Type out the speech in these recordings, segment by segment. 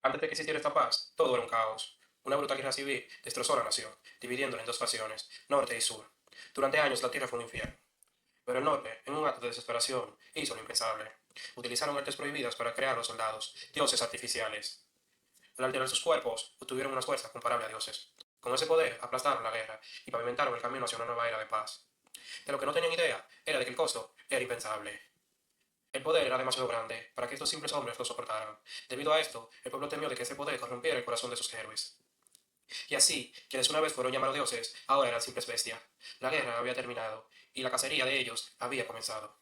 Antes de que existiera esta paz, todo era un caos. Una brutal guerra civil destrozó la nación, dividiéndola en dos facciones, norte y sur. Durante años la tierra fue un infierno. Pero el norte, en un acto de desesperación, hizo lo impensable. Utilizaron artes prohibidas para crear los soldados, dioses artificiales. Al alterar sus cuerpos, obtuvieron una fuerza comparable a dioses. Con ese poder, aplastaron la guerra y pavimentaron el camino hacia una nueva era de paz. De lo que no tenían idea era de que el costo era impensable. El poder era demasiado grande para que estos simples hombres lo soportaran. Debido a esto, el pueblo temió de que ese poder corrompiera el corazón de sus héroes. Y así, quienes una vez fueron llamados dioses, ahora eran simples bestias. La guerra había terminado, y la cacería de ellos había comenzado.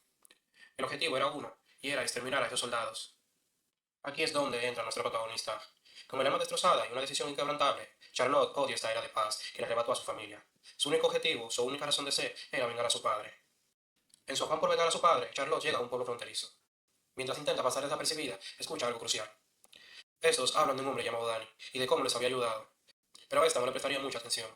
El objetivo era uno, y era exterminar a esos soldados. Aquí es donde entra nuestra protagonista. Con el alma destrozada y una decisión inquebrantable, Charlotte odia esta era de paz que le arrebató a su familia. Su único objetivo, su única razón de ser, era vengar a su padre. En su afán por vengar a su padre, Charlotte llega a un pueblo fronterizo. Mientras intenta pasar desapercibida, escucha algo crucial. Estos hablan de un hombre llamado Danny y de cómo les había ayudado, pero a esta no le prestaría mucha atención.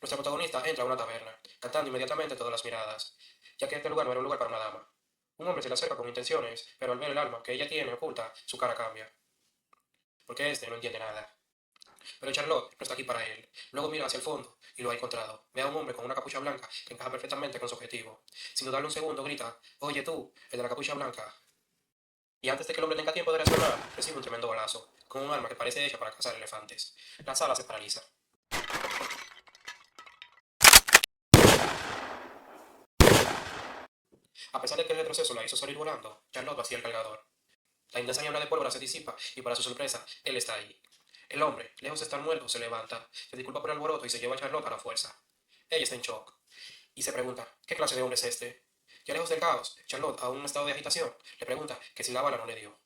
Nuestra protagonista entra a una taberna, captando inmediatamente todas las miradas, ya que este lugar no era un lugar para una dama. Un hombre se le acerca con intenciones, pero al ver el alma que ella tiene oculta, su cara cambia, porque este no entiende nada. Pero Charlotte no está aquí para él. Luego mira hacia el fondo y lo ha encontrado. Ve a un hombre con una capucha blanca que encaja perfectamente con su objetivo. Sin dudarle un segundo, grita: Oye tú, el de la capucha blanca. Y antes de que el hombre tenga tiempo de reaccionar, recibe un tremendo balazo, con un arma que parece hecha para cazar elefantes. La sala se paraliza. A pesar de que el retroceso la hizo salir volando, Charlotte vacía el cargador. La inmensa niebla de pólvora se disipa y para su sorpresa, él está ahí. El hombre, lejos de estar muerto, se levanta, se disculpa por el alboroto y se lleva a Charlotte a la fuerza. Ella está en shock y se pregunta, ¿qué clase de hombre es este? Ya lejos del caos, Charlotte, aún en un estado de agitación, le pregunta que si la bala no le dio.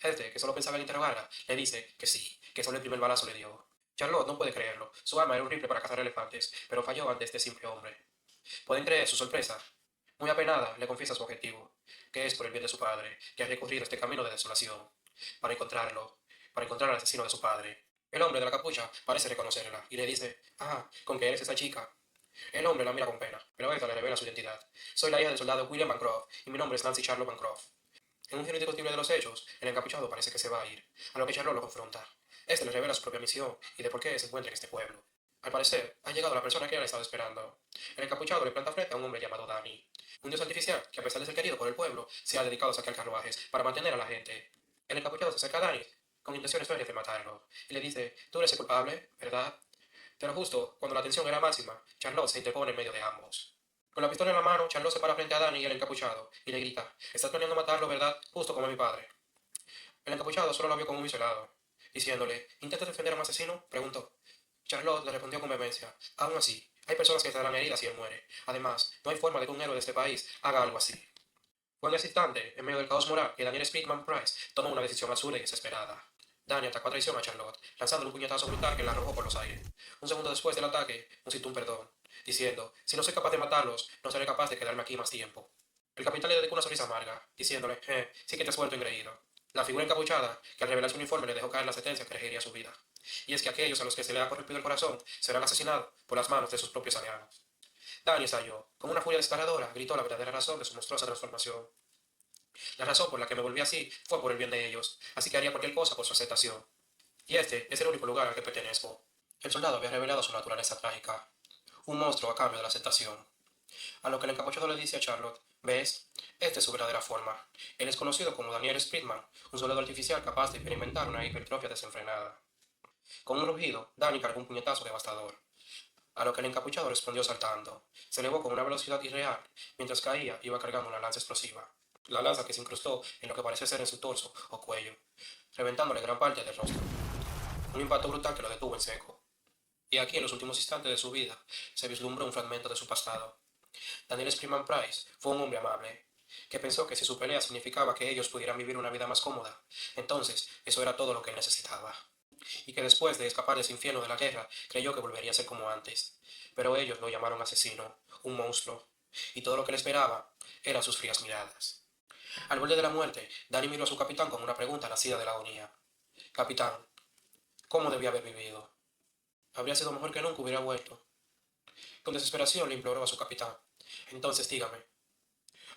Este, que solo pensaba en interrogarla, le dice que sí, que solo el primer balazo le dio. Charlotte no puede creerlo. Su arma era un rifle para cazar elefantes, pero falló ante este simple hombre. Pueden creer su sorpresa. Muy apenada, le confiesa su objetivo, que es por el bien de su padre, que ha recorrido este camino de desolación, para encontrarlo, para encontrar al asesino de su padre. El hombre de la capucha parece reconocerla y le dice, ah, con que eres esa chica. El hombre la mira con pena, pero esta le revela su identidad. Soy la hija del soldado William Bancroft y mi nombre es Nancy Charlotte Bancroft. En un giro indiscutible de los hechos, el encapuchado parece que se va a ir, a lo que Charlotte lo confronta. Este le revela su propia misión y de por qué se encuentra en este pueblo. Al parecer, ha llegado la persona que él ha estado esperando. El encapuchado le planta frente a un hombre llamado Danny, un dios artificial que, a pesar de ser querido por el pueblo, se ha dedicado a saquear carruajes para mantener a la gente. El encapuchado se acerca a Danny con intenciones férreas de matarlo y le dice: Tú eres el culpable, ¿verdad? Pero justo cuando la tensión era máxima, Charlotte se interpone en medio de ambos. Con la pistola en la mano, Charlotte se para frente a Danny y el encapuchado y le grita: Estás planeando matarlo, ¿verdad? Justo como a mi padre. El encapuchado solo la vio con un viso helado, diciéndole: ¿Intentas defender a un asesino? Preguntó. Charlotte le respondió con vehemencia: Aún así, hay personas que estarán heridas si él muere. Además, no hay forma de que un héroe de este país haga algo así. Fue en ese instante, en medio del caos moral, que Daniel Speakman Price tomó una decisión absurda y desesperada. Daniel atacó a traición a Charlotte, lanzándole un puñetazo brutal que la arrojó por los aires. Un segundo después del ataque, musitó un perdón, diciendo: Si no soy capaz de matarlos, no seré capaz de quedarme aquí más tiempo. El capitán le dedicó una sonrisa amarga, diciéndole: sí que te has vuelto engreído. La figura encapuchada, que al revelar su uniforme le dejó caer la sentencia que regiría su vida. Y es que aquellos a los que se le ha corrompido el corazón serán asesinados por las manos de sus propios aliados. Dani estalló. Con una furia desgarradora, gritó la verdadera razón de su monstruosa transformación. La razón por la que me volví así fue por el bien de ellos, así que haría cualquier cosa por su aceptación. Y este es el único lugar al que pertenezco. El soldado había revelado su naturaleza trágica, un monstruo a cambio de la aceptación. A lo que el encapuchado le dice a Charlotte: ¿Ves? Esta es su verdadera forma. Él es conocido como Daniel Spritman, un soldado artificial capaz de experimentar una hipertrofia desenfrenada. Con un rugido, Danny cargó un puñetazo devastador, a lo que el encapuchado respondió saltando. Se elevó con una velocidad irreal. Mientras caía, iba cargando una lanza explosiva. La lanza que se incrustó en lo que parece ser en su torso o cuello, reventándole gran parte del rostro. Un impacto brutal que lo detuvo en seco. Y aquí, en los últimos instantes de su vida, se vislumbró un fragmento de su pasado. Daniel Freeman Price fue un hombre amable, que pensó que si su pelea significaba que ellos pudieran vivir una vida más cómoda, entonces eso era todo lo que él necesitaba. Y que después de escapar de ese infierno de la guerra, creyó que volvería a ser como antes. Pero ellos lo llamaron asesino, un monstruo, y todo lo que le esperaba eran sus frías miradas. Al borde de la muerte, Danny miró a su capitán con una pregunta nacida de la agonía. Capitán, ¿cómo debía haber vivido? Habría sido mejor que nunca hubiera vuelto. Con desesperación le imploró a su capitán. Entonces dígame,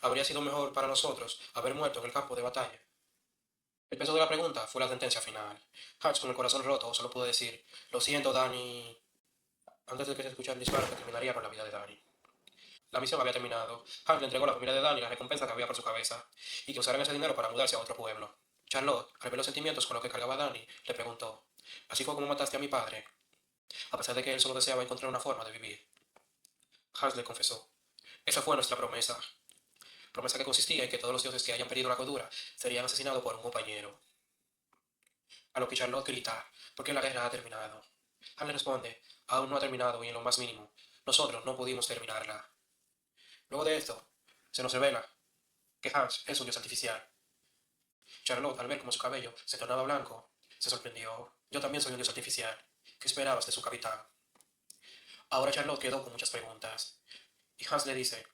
¿habría sido mejor para nosotros haber muerto en el campo de batalla? El peso de la pregunta fue la sentencia final. Hans, con el corazón roto, solo pudo decir, lo siento, Danny, antes de que se escuchara el disparo que terminaría con la vida de Danny. La misión había terminado. Hans le entregó a la familia de Danny la recompensa que había por su cabeza y que usaran ese dinero para mudarse a otro pueblo. Charlotte, al ver los sentimientos con los que cargaba Danny, le preguntó, ¿así fue como mataste a mi padre? A pesar de que él solo deseaba encontrar una forma de vivir. Hans le confesó, esa fue nuestra promesa. Promesa que consistía en que todos los dioses que hayan perdido la cordura serían asesinados por un compañero. A lo que Charlotte grita, ¿por qué la guerra ha terminado? Han le responde, aún no ha terminado y en lo más mínimo, nosotros no pudimos terminarla. Luego de esto, se nos revela que Hans es un dios artificial. Charlotte, al ver cómo su cabello se tornaba blanco, se sorprendió. Yo también soy un dios artificial. ¿Qué esperabas de su capitán? Ahora Charlotte quedó con muchas preguntas. Y Hans le dice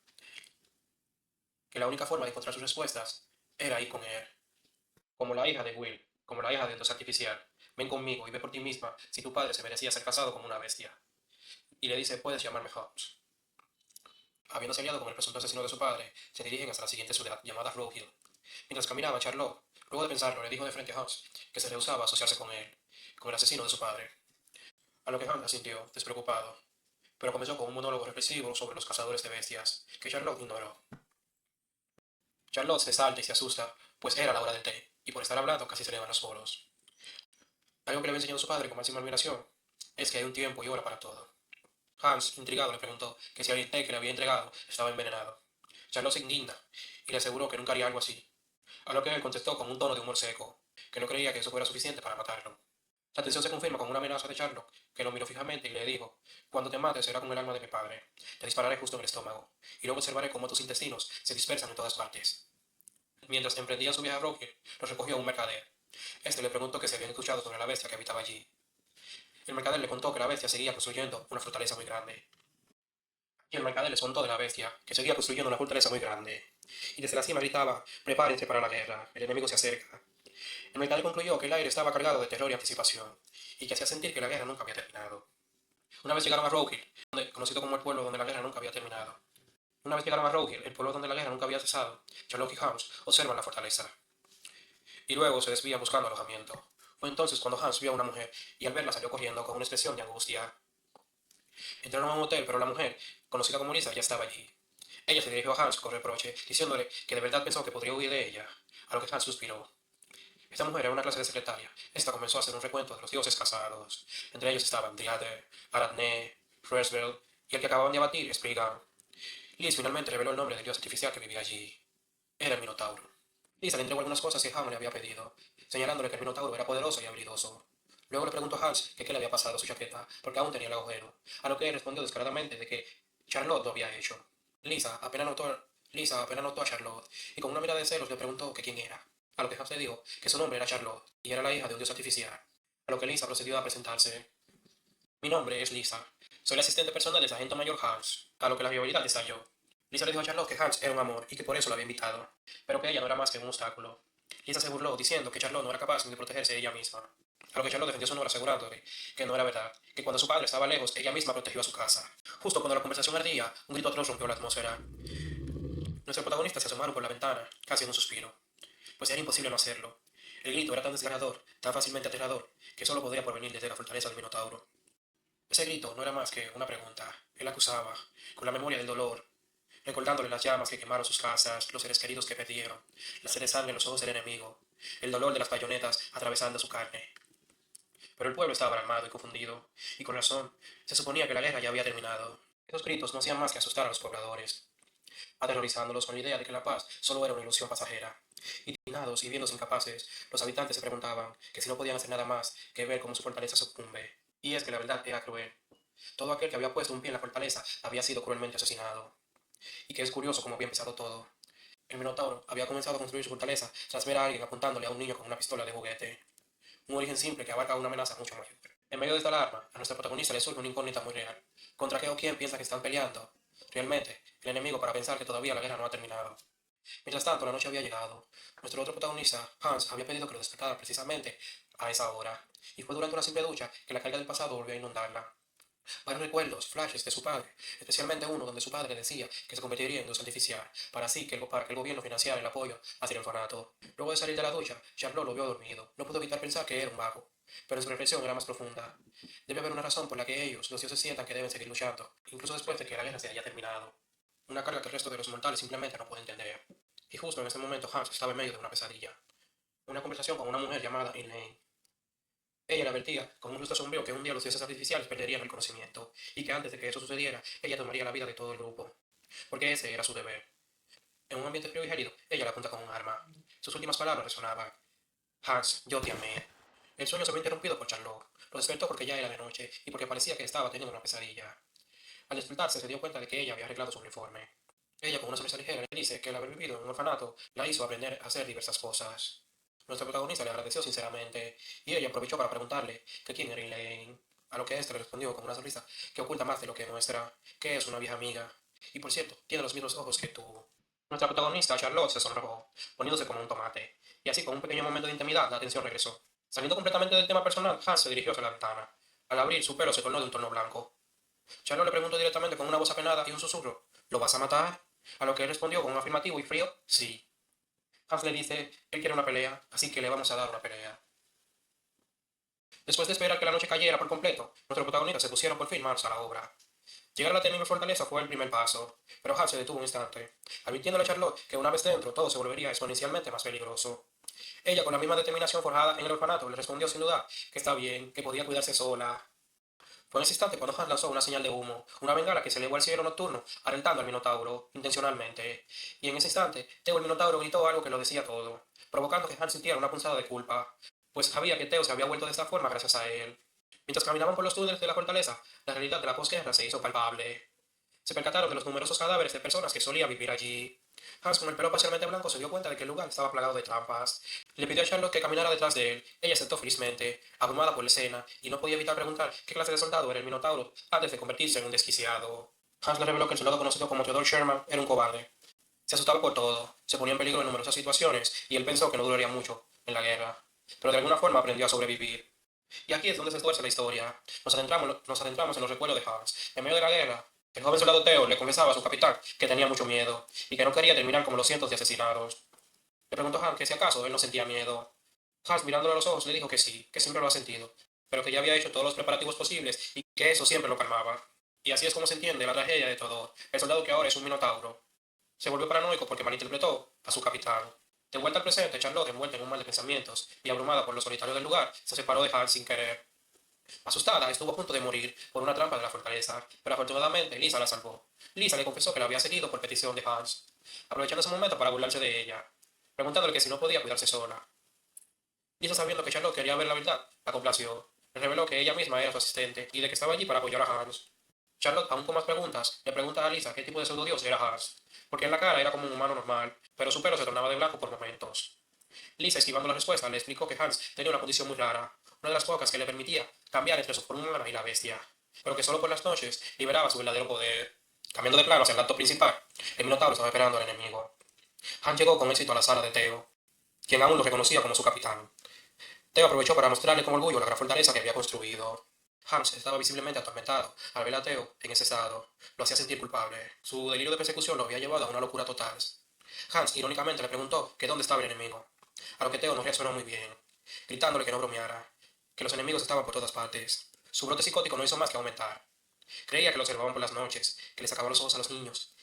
que la única forma de encontrar sus respuestas era ir con él. Como la hija de Will, como la hija del dios artificial. Ven conmigo y ve por ti misma si tu padre se merecía ser casado como una bestia. Y le dice, puedes llamarme Hobbs. Habiéndose aliado con el presunto asesino de su padre, se dirigen hasta la siguiente ciudad, llamada Rogue Hill. Mientras caminaba, Charlotte, luego de pensarlo, le dijo de frente a Hans que se rehusaba a asociarse con él, con el asesino de su padre. A lo que Hans asintió, despreocupado, pero comenzó con un monólogo reflexivo sobre los cazadores de bestias, que Charlotte ignoró. Charlotte se salta y se asusta, pues era la hora del té, y por estar hablando casi se le van los poros. Algo que le había enseñado su padre con máxima admiración es que hay un tiempo y hora para todo. Hans, intrigado, le preguntó que si el té que le había entregado estaba envenenado. Charlotte se indigna y le aseguró que nunca haría algo así, a lo que él contestó con un tono de humor seco, que no creía que eso fuera suficiente para matarlo. La tensión se confirma con una amenaza de Charlotte, que lo miró fijamente y le dijo, cuando te mates será con el alma de mi padre, te dispararé justo en el estómago, y luego observaré cómo tus intestinos se dispersan en todas partes. Mientras emprendía su viaje a Rockhill, lo recogió un mercader. Este le preguntó que se habían escuchado sobre la bestia que habitaba allí. El mercader le contó que la bestia seguía construyendo una fortaleza muy grande. Y el mercader les contó de la bestia, que seguía construyendo una fortaleza muy grande. Y desde la cima gritaba, prepárense para la guerra, el enemigo se acerca. El mercader concluyó que el aire estaba cargado de terror y anticipación, y que hacía sentir que la guerra nunca había terminado. Una vez llegaron a Rogue Hill, conocido como el pueblo donde la guerra nunca había terminado. Una vez llegaron a Rogue Hill, el pueblo donde la guerra nunca había cesado, Charlotte y Hans observan la fortaleza, y luego se desvían buscando alojamiento. Fue entonces cuando Hans vio a una mujer, y al verla salió corriendo con una expresión de angustia. Entraron a un hotel, pero la mujer, conocida como Lisa, ya estaba allí. Ella se dirigió a Hans con reproche, diciéndole que de verdad pensó que podría huir de ella, a lo que Hans suspiró. Esta mujer era una clase de secretaria. Esta comenzó a hacer un recuento de los dioses casados. Entre ellos estaban Driader, Aradne, Fresbel y el que acababan de abatir, Spriggan. Liz finalmente reveló el nombre del dios artificial que vivía allí. Era el Minotauro. Lisa le entregó algunas cosas que Ham le había pedido, señalándole que el Minotauro era poderoso y habilidoso. Luego le preguntó a Hans que qué le había pasado a su chaqueta, porque aún tenía el agujero, a lo que él respondió descaradamente de que Charlotte lo había hecho. Lisa apenas notó a Charlotte, y con una mirada de celos le preguntó que quién era. A lo que Hans le dijo que su nombre era Charlotte, y era la hija de un dios artificial. A lo que Lisa procedió a presentarse. Mi nombre es Lisa. Soy la asistente personal del sargento mayor Hans. A lo que la rivalidad estalló. Lisa le dijo a Charlotte que Hans era un amor y que por eso la había invitado, pero que ella no era más que un obstáculo. Lisa se burló diciendo que Charlotte no era capaz ni de protegerse ella misma. A lo que Charlotte defendió su honor asegurándole que no era verdad, que cuando su padre estaba lejos, ella misma protegió a su casa. Justo cuando la conversación ardía, un grito atroz rompió la atmósfera. Nuestros protagonistas se asomaron por la ventana, casi en un suspiro, pues era imposible no hacerlo. El grito era tan desgarrador, tan fácilmente aterrador, que solo podía provenir desde la fortaleza del Minotauro. Ese grito no era más que una pregunta. Él acusaba, con la memoria del dolor, recordándole las llamas que quemaron sus casas, los seres queridos que perdieron, la sed de sangre en los ojos del enemigo, el dolor de las bayonetas atravesando su carne. Pero el pueblo estaba alarmado y confundido, y con razón, se suponía que la guerra ya había terminado. Esos gritos no hacían más que asustar a los pobladores, aterrorizándolos con la idea de que la paz solo era una ilusión pasajera. Indignados y viéndose incapaces, los habitantes se preguntaban que si no podían hacer nada más que ver cómo su fortaleza sucumbe. Y es que la verdad era cruel. Todo aquel que había puesto un pie en la fortaleza había sido cruelmente asesinado. Y que es curioso cómo había empezado todo. El Minotauro había comenzado a construir su fortaleza tras ver a alguien apuntándole a un niño con una pistola de juguete. Un origen simple que abarca una amenaza mucho mayor. En medio de esta alarma, a nuestra protagonista le surge una incógnita muy real. ¿Contra qué o quién piensa que están peleando? Realmente, el enemigo para pensar que todavía la guerra no ha terminado. Mientras tanto, la noche había llegado. Nuestro otro protagonista, Hans, había pedido que lo despertara precisamente a esa hora. Y fue durante una simple ducha que la carga del pasado volvió a inundarla. Varios recuerdos, flashes de su padre, especialmente uno donde su padre le decía que se convertiría en luz artificial, para que el gobierno financiara el apoyo hacia el orfanato. Luego de salir de la ducha, Charlotte lo vio dormido. No pudo evitar pensar que era un vago, pero su reflexión era más profunda. Debe haber una razón por la que ellos, los dioses, sientan que deben seguir luchando, incluso después de que la guerra se haya terminado. Una carga que el resto de los mortales simplemente no puede entender. Y justo en ese momento Hans estaba en medio de una pesadilla. Una conversación con una mujer llamada Elaine. Ella le advertía, con un rostro sombrío, que un día los dioses artificiales perderían el conocimiento, y que antes de que eso sucediera, ella tomaría la vida de todo el grupo, porque ese era su deber. En un ambiente frío y gélido, ella la apunta con un arma. Sus últimas palabras resonaban: Hans, yo te amé. El sueño se vio interrumpido por Charlotte. Lo despertó porque ya era de noche, y porque parecía que estaba teniendo una pesadilla. Al despertarse, se dio cuenta de que ella había arreglado su uniforme. Ella, con una sonrisa ligera, le dice que el haber vivido en un orfanato la hizo aprender a hacer diversas cosas. Nuestra protagonista le agradeció sinceramente, y ella aprovechó para preguntarle que quién era Elaine, a lo que éste le respondió con una sonrisa que oculta más de lo que muestra, que es una vieja amiga, y por cierto, tiene los mismos ojos que tú. Nuestra protagonista, Charlotte, se sonrojó, poniéndose como un tomate, y así con un pequeño momento de intimidad la atención regresó. Saliendo completamente del tema personal, Hans se dirigió hacia la ventana. Al abrir, su pelo se tornó de un tono blanco. Charlotte le preguntó directamente con una voz apenada y un susurro: ¿Lo vas a matar? A lo que él respondió con un afirmativo y frío: sí. Hans le dice: él quiere una pelea, así que le vamos a dar una pelea. Después de esperar que la noche cayera por completo, nuestros protagonistas se pusieron por fin manos a la obra. Llegar a la temible fortaleza fue el primer paso, pero Hans se detuvo un instante, advirtiéndole a Charlotte que una vez dentro todo se volvería exponencialmente más peligroso. Ella, con la misma determinación forjada en el orfanato, le respondió sin dudar que está bien, que podía cuidarse sola. Fue en ese instante cuando Hans lanzó una señal de humo, una bengala que se elevó al cielo nocturno, alentando al Minotauro, intencionalmente. Y en ese instante, Teo el Minotauro gritó algo que lo decía todo, provocando que Hans sintiera una punzada de culpa, pues sabía que Teo se había vuelto de esta forma gracias a él. Mientras caminaban por los túneles de la fortaleza, la realidad de la posguerra se hizo palpable. Se percataron de los numerosos cadáveres de personas que solían vivir allí. Hans, con el pelo parcialmente blanco, se dio cuenta de que el lugar estaba plagado de trampas. Le pidió a Charlotte que caminara detrás de él. Ella aceptó felizmente, abrumada por la escena, y no podía evitar preguntar qué clase de soldado era el Minotauro antes de convertirse en un desquiciado. Hans le reveló que el soldado conocido como Theodore Sherman era un cobarde. Se asustaba por todo, se ponía en peligro en numerosas situaciones, y él pensó que no duraría mucho en la guerra. Pero de alguna forma aprendió a sobrevivir. Y aquí es donde se tuerce la historia. Nos adentramos en los recuerdos de Hans. En medio de la guerra, el joven soldado Theo le confesaba a su capitán que tenía mucho miedo y que no quería terminar como los cientos de asesinados. Le preguntó a Hans que si acaso él no sentía miedo. Hans, mirándole a los ojos, le dijo que sí, que siempre lo ha sentido, pero que ya había hecho todos los preparativos posibles y que eso siempre lo calmaba. Y así es como se entiende la tragedia de todo. El soldado que ahora es un minotauro se volvió paranoico porque malinterpretó a su capitán. De vuelta al presente, Charlotte, envuelta en un mar de pensamientos y abrumada por lo solitario del lugar, se separó de Hans sin querer. Asustada, estuvo a punto de morir por una trampa de la fortaleza, pero afortunadamente Lisa la salvó. Lisa le confesó que la había seguido por petición de Hans, aprovechando ese momento para burlarse de ella, preguntándole que si no podía cuidarse sola. Lisa, sabiendo que Charlotte quería ver la verdad, la complació. Le reveló que ella misma era su asistente y de que estaba allí para apoyar a Hans. Charlotte, aún con más preguntas, le pregunta a Lisa qué tipo de pseudodios era Hans, porque en la cara era como un humano normal, pero su pelo se tornaba de blanco por momentos. Lisa, esquivando la respuesta, le explicó que Hans tenía una condición muy rara, una de las pocas que le permitía cambiar entre su forma humana y la bestia, pero que solo por las noches liberaba su verdadero poder. Cambiando de plano hacia el acto principal, el Minotauro estaba esperando al enemigo. Hans llegó con éxito a la sala de Theo, quien aún lo reconocía como su capitán. Theo aprovechó para mostrarle con orgullo la gran fortaleza que había construido. Hans estaba visiblemente atormentado al ver a Theo en ese estado. Lo hacía sentir culpable. Su delirio de persecución lo había llevado a una locura total. Hans irónicamente le preguntó que dónde estaba el enemigo, a lo que Theo no reaccionó muy bien, gritándole que no bromeara, que los enemigos estaban por todas partes. Su brote psicótico no hizo más que aumentar. Creía que lo observaban por las noches, que le sacaban los ojos a los niños,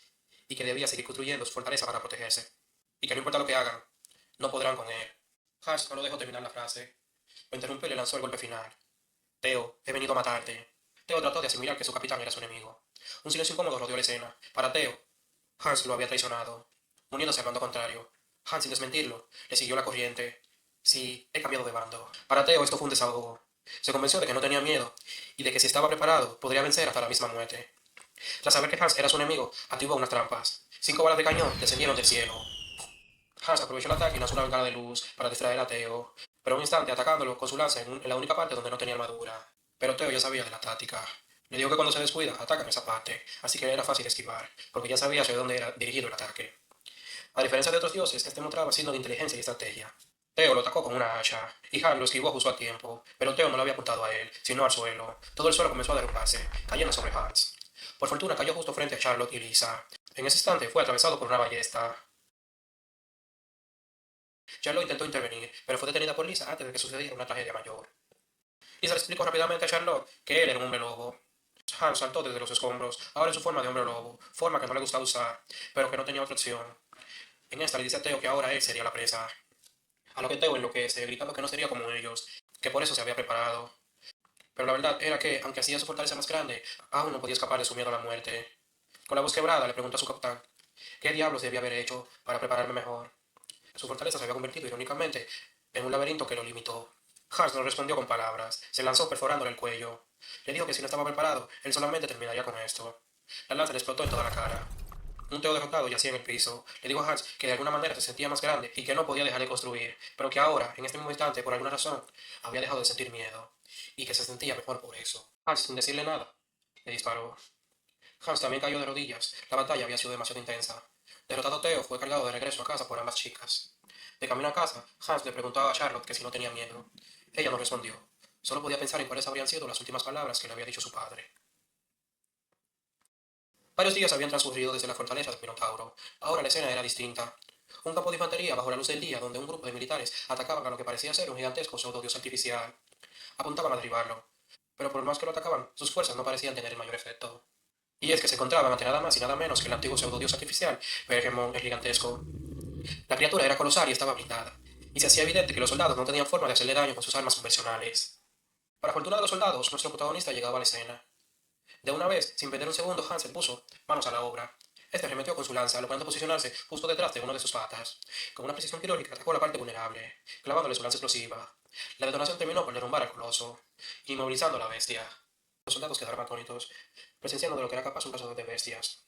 y que debía seguir construyendo su fortaleza para protegerse, y que no importa lo que hagan, no podrán con él. Hans no lo dejó terminar la frase. Lo interrumpió y le lanzó el golpe final. Theo, he venido a matarte. Theo trató de asimilar que su capitán era su enemigo. Un silencio incómodo rodeó la escena. Para Theo, Hans lo había traicionado, uniéndose al bando contrario. Hans, sin desmentirlo, le siguió la corriente. Sí, he cambiado de bando. Para Theo esto fue un desahogo. Se convenció de que no tenía miedo y de que si estaba preparado podría vencer hasta la misma muerte. Tras saber que Hans era su enemigo, activó unas trampas. 5 balas de cañón descendieron del cielo. Hans aprovechó el ataque y lanzó una bengala de luz para distraer a Theo, pero un instante atacándolo con su lanza en la única parte donde no tenía armadura. Pero Theo ya sabía de la táctica. Le dijo que cuando se descuida, ataca en esa parte, así que era fácil esquivar, porque ya sabía hacia dónde era dirigido el ataque. A diferencia de otros dioses, este mostraba signos de inteligencia y estrategia. Theo lo atacó con una hacha, y Han lo esquivó justo a tiempo, pero Theo no lo había apuntado a él, sino al suelo. Todo el suelo comenzó a derrumbarse, cayendo sobre Hans. Por fortuna cayó justo frente a Charlotte y Lisa. En ese instante fue atravesado por una ballesta. Charlotte intentó intervenir, pero fue detenida por Lisa antes de que sucediera una tragedia mayor. Lisa le explicó rápidamente a Charlotte que él era un hombre lobo. Hans saltó desde los escombros, ahora en su forma de hombre lobo, forma que no le gustaba usar, pero que no tenía otra opción. En esta le dice a Theo que ahora él sería la presa. A lo que Theo enloquece, gritando que no sería como ellos, que por eso se había preparado. Pero la verdad era que, aunque hacía su fortaleza más grande, aún no podía escapar de su miedo a la muerte. Con la voz quebrada le preguntó a su capitán qué diablos debía haber hecho para prepararme mejor. Su fortaleza se había convertido, irónicamente, en un laberinto que lo limitó. Hans no respondió con palabras, se lanzó perforándole el cuello. Le dijo que si no estaba preparado, él solamente terminaría con esto. La lanza le explotó en toda la cara. Un Theo derrotado yacía en el piso. Le dijo a Hans que de alguna manera se sentía más grande y que no podía dejar de construir, pero que ahora, en este mismo instante, por alguna razón, había dejado de sentir miedo, y que se sentía mejor por eso. Hans, sin decirle nada, le disparó. Hans también cayó de rodillas. La batalla había sido demasiado intensa. Derrotado Theo fue cargado de regreso a casa por ambas chicas. De camino a casa, Hans le preguntaba a Charlotte que si no tenía miedo. Ella no respondió. Solo podía pensar en cuáles habrían sido las últimas palabras que le había dicho su padre. Varios días habían transcurrido desde la fortaleza del Minotauro. Ahora la escena era distinta. Un campo de infantería bajo la luz del día donde un grupo de militares atacaban a lo que parecía ser un gigantesco pseudodios artificial. Apuntaban a derribarlo. Pero por más que lo atacaban, sus fuerzas no parecían tener el mayor efecto. Y es que se encontraban ante nada más y nada menos que el antiguo pseudodios artificial, Bergemon el gigantesco. La criatura era colosal y estaba blindada, y se hacía evidente que los soldados no tenían forma de hacerle daño con sus armas convencionales. Para fortuna de los soldados, nuestro protagonista llegaba a la escena. De una vez, sin perder un segundo, Hans se puso manos a la obra. Este arremetió con su lanza, logrando posicionarse justo detrás de uno de sus patas. Con una precisión quirúrgica atacó la parte vulnerable, clavándole su lanza explosiva. La detonación terminó por derrumbar al coloso, inmovilizando a la bestia. Los soldados quedaron atónitos, presenciando de lo que era capaz un cazador de bestias.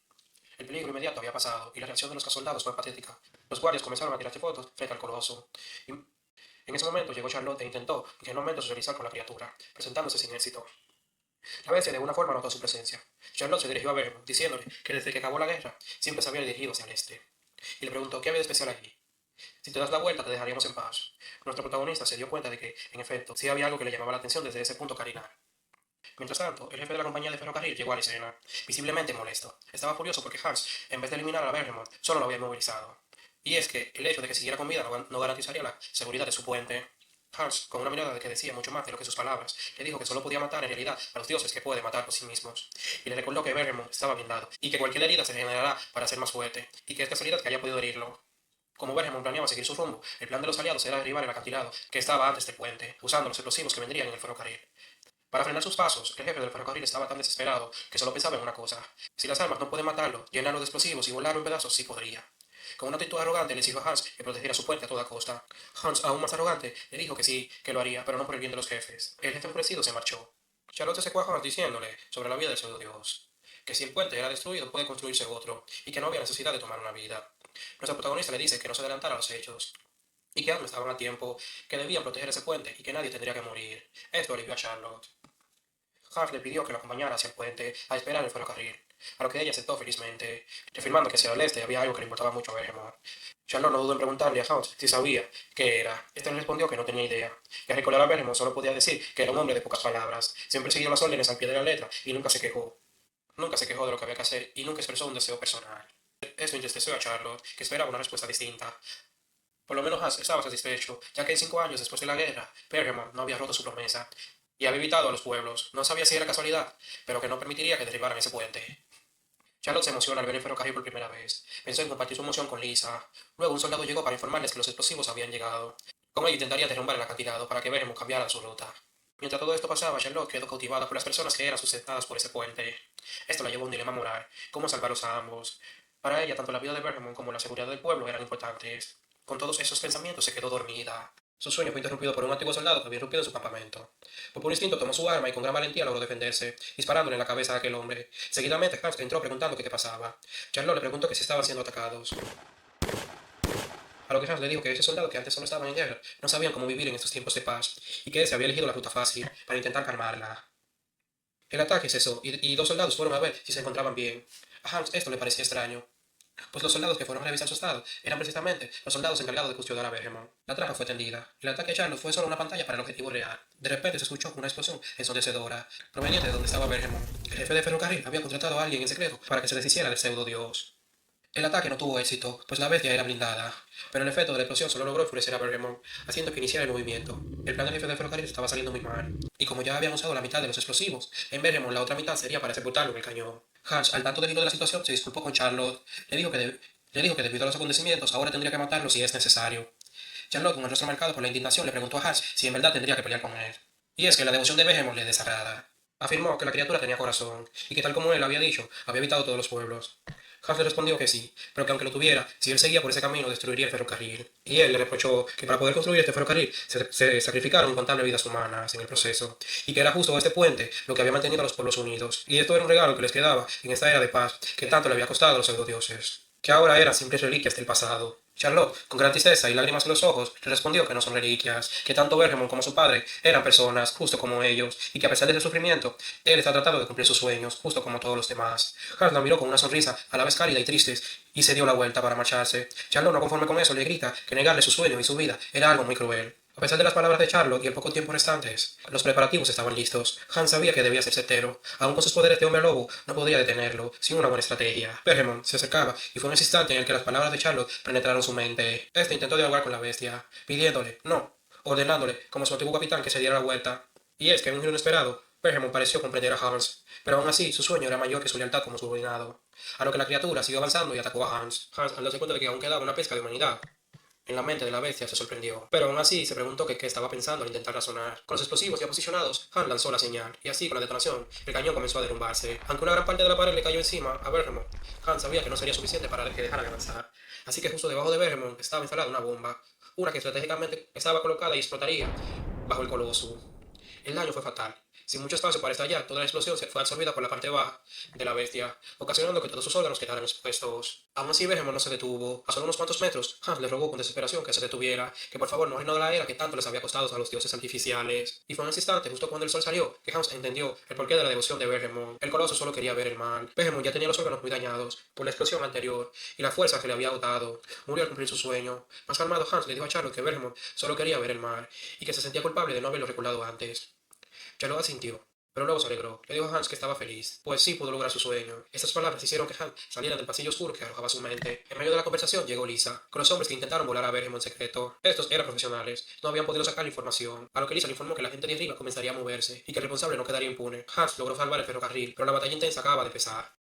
El peligro inmediato había pasado, y la reacción de los soldados fue patética. Los guardias comenzaron a tirarse fotos frente al coloso. Y en ese momento llegó Charlotte e intentó ingenuamente socializar con la criatura, presentándose sin éxito. La bestia de alguna forma notó su presencia. Charlotte se dirigió a Vermont, diciéndole que desde que acabó la guerra siempre se había dirigido hacia el este. Y le preguntó qué había de especial allí. Si te das la vuelta, te dejaríamos en paz. Nuestro protagonista se dio cuenta de que, en efecto, sí había algo que le llamaba la atención desde ese punto cardinal. Mientras tanto, el jefe de la compañía de ferrocarril llegó a la escena, visiblemente molesto. Estaba furioso porque Hans, en vez de eliminar a la Bergemont, solo lo había inmovilizado. Y es que el hecho de que siguiera con vida no garantizaría la seguridad de su puente. Hans, con una mirada que decía mucho más de lo que sus palabras, le dijo que solo podía matar en realidad a los dioses que puede matar por sí mismos. Y le recordó que Bergemont estaba blindado, y que cualquier herida se regenerará para ser más fuerte, y que es casualidad que haya podido herirlo. Como Bergemont planeaba seguir su rumbo, el plan de los aliados era derribar el acantilado que estaba antes del puente, usando los explosivos que vendrían en el ferrocarril. Para frenar sus pasos, el jefe del ferrocarril estaba tan desesperado que solo pensaba en una cosa. Si las armas no pueden matarlo, llenarlo de explosivos y volarlo en pedazos sí podría. Con una actitud arrogante le exigió a Hans que protegiera su puente a toda costa. Hans, aún más arrogante, le dijo que sí, que lo haría, pero no por el bien de los jefes. El jefe enfurecido se marchó. Charlotte se secó a Hans diciéndole sobre la vida del pseudo-dios, que si el puente era destruido puede construirse otro, y que no había necesidad de tomar una vida. Nuestro protagonista le dice que no se adelantara a los hechos, y que aún estaban a tiempo, que debían proteger ese puente y que nadie tendría que morir. Esto alivió a Charlotte. Hans le pidió que lo acompañara hacia el puente a esperar el ferrocarril, a lo que ella aceptó felizmente, afirmando que hacia el este había algo que le importaba mucho a Bergemont. Charlotte no dudó en preguntarle a Hans si sabía qué era. Este le respondió que no tenía idea, que al recordar a Bergemont solo podía decir que era un hombre de pocas palabras, siempre siguió las órdenes al pie de la letra y nunca se quejó. Nunca se quejó de lo que había que hacer y nunca expresó un deseo personal. Eso entristeció a Charlotte, que esperaba una respuesta distinta. Por lo menos Hans estaba satisfecho, ya que en 5 años después de la guerra, Bergemont no había roto su promesa y había evitado a los pueblos. No sabía si era casualidad, pero que no permitiría que derribaran ese puente. Charlotte se emociona al ver el ferrocarril por primera vez. Pensó en compartir su emoción con Lisa. Luego un soldado llegó para informarles que los explosivos habían llegado. Con ello intentaría derrumbar el acantilado para que Bergemont cambiara su ruta. Mientras todo esto pasaba, Charlotte quedó cautivada por las personas que eran sustentadas por ese puente. Esto la llevó a un dilema moral: cómo salvarlos a ambos. Para ella, tanto la vida de Bergemont como la seguridad del pueblo eran importantes. Con todos esos pensamientos se quedó dormida. Su sueño fue interrumpido por un antiguo soldado que había irrumpido en su campamento. Por puro instinto tomó su arma y con gran valentía logró defenderse, disparándole en la cabeza a aquel hombre. Seguidamente Hans entró preguntando qué pasaba. Charlotte le preguntó que si estaban siendo atacados. A lo que Hans le dijo que ese soldado que antes solo estaban en guerra no sabían cómo vivir en estos tiempos de paz, y que ese había elegido la ruta fácil para intentar calmarla. El ataque cesó y 2 soldados fueron a ver si se encontraban bien. A Hans esto le parecía extraño. pues los soldados que fueron a revisar su estado eran precisamente los soldados encargados de custodiar a Bergemo. La trama fue tendida. El ataque a Charlotte fue solo una pantalla para el objetivo real. De repente se escuchó una explosión ensordecedora, proveniente de donde estaba Bergemo. El jefe de ferrocarril había contratado a alguien en secreto para que se deshiciera del pseudo dios. El ataque no tuvo éxito, pues la bestia era blindada, pero el efecto de la explosión solo logró enfurecer a Bergemo, haciendo que iniciara el movimiento. El plan del jefe de ferrocarril estaba saliendo muy mal, y como ya habían usado la mitad de los explosivos, en Bergemo la otra mitad sería para sepultarlo en el cañón. Hans, al tanto del hilo de la situación, se disculpó con Charlotte, le dijo que debido a los acontecimientos ahora tendría que matarlo si es necesario. Charlotte, con el rostro marcado por la indignación, le preguntó a Hans si en verdad tendría que pelear con él. Y es que la devoción de Bergemo le desagrada. Afirmó que la criatura tenía corazón, y que tal como él había dicho, había habitado todos los pueblos. Hans le respondió que sí, pero que aunque lo tuviera, si él seguía por ese camino destruiría el ferrocarril. Y él le reprochó que para poder construir este ferrocarril se sacrificaron incontables vidas humanas en el proceso, y que era justo este puente lo que había mantenido a los pueblos unidos. Y esto era un regalo que les quedaba en esta era de paz que tanto le había costado a los pseudodioses, que ahora eran simples reliquias del pasado. Charlotte, con gran tristeza y lágrimas en los ojos, le respondió que no son reliquias, que tanto Bergemo como su padre eran personas, justo como ellos, y que a pesar de su sufrimiento, él está tratando de cumplir sus sueños, justo como todos los demás. Hans la miró con una sonrisa, a la vez cálida y triste, y se dio la vuelta para marcharse. Charlotte, no conforme con eso, le grita que negarle su sueño y su vida era algo muy cruel. A pesar de las palabras de Charlotte y el poco tiempo restantes, los preparativos estaban listos. Hans sabía que debía ser certero. Aún con sus poderes de hombre lobo, no podía detenerlo, sin una buena estrategia. Bergemo se acercaba, y fue en ese instante en el que las palabras de Charlotte penetraron su mente. Este intentó dialogar con la bestia, pidiéndole, no, ordenándole, como su antiguo capitán, que se diera la vuelta. Y es que en un giro inesperado, Bergemo pareció comprender a Hans, pero aún así su sueño era mayor que su lealtad como subordinado. A lo que la criatura siguió avanzando y atacó a Hans. Hans, al darse cuenta de que aún quedaba una pizca de humanidad en la mente de la bestia, se sorprendió, pero aún así se preguntó que qué estaba pensando al intentar razonar. Con los explosivos ya posicionados, Han lanzó la señal, y así con la detonación, el cañón comenzó a derrumbarse. Aunque una gran parte de la pared le cayó encima a Bergemo, Han sabía que no sería suficiente para que dejara de avanzar. Así que justo debajo de Bergemo estaba instalada una bomba, una que estratégicamente estaba colocada y explotaría bajo el coloso. El daño fue fatal. Sin mucho espacio para estallar, toda la explosión se fue absorbida por la parte baja de la bestia, ocasionando que todos sus órganos quedaran expuestos. Aún así, Bergemo no se detuvo. A solo unos cuantos metros, Hans le rogó con desesperación que se detuviera, que por favor no reinara la era que tanto les había costado a los dioses artificiales. Y fue en ese instante, justo cuando el sol salió, que Hans entendió el porqué de la devoción de Bergemo. El coloso solo quería ver el mal. Bergemo ya tenía los órganos muy dañados por la explosión anterior y la fuerza que le había agotado. Murió al cumplir su sueño. Más calmado, Hans le dijo a Charlotte que Bergemo solo quería ver el mal y que se sentía culpable de no haberlo recordado antes. Charlotte asintió, pero luego se alegró. Le dijo a Hans que estaba feliz, pues sí pudo lograr su sueño. Estas palabras hicieron que Hans saliera del pasillo oscuro que arrojaba su mente. En medio de la conversación llegó Lisa, con los hombres que intentaron volar a Bergemo en secreto. Estos eran profesionales, no habían podido sacar la información, a lo que Lisa le informó que la gente de arriba comenzaría a moverse y que el responsable no quedaría impune. Hans logró salvar el ferrocarril, pero la batalla intensa acababa de empezar.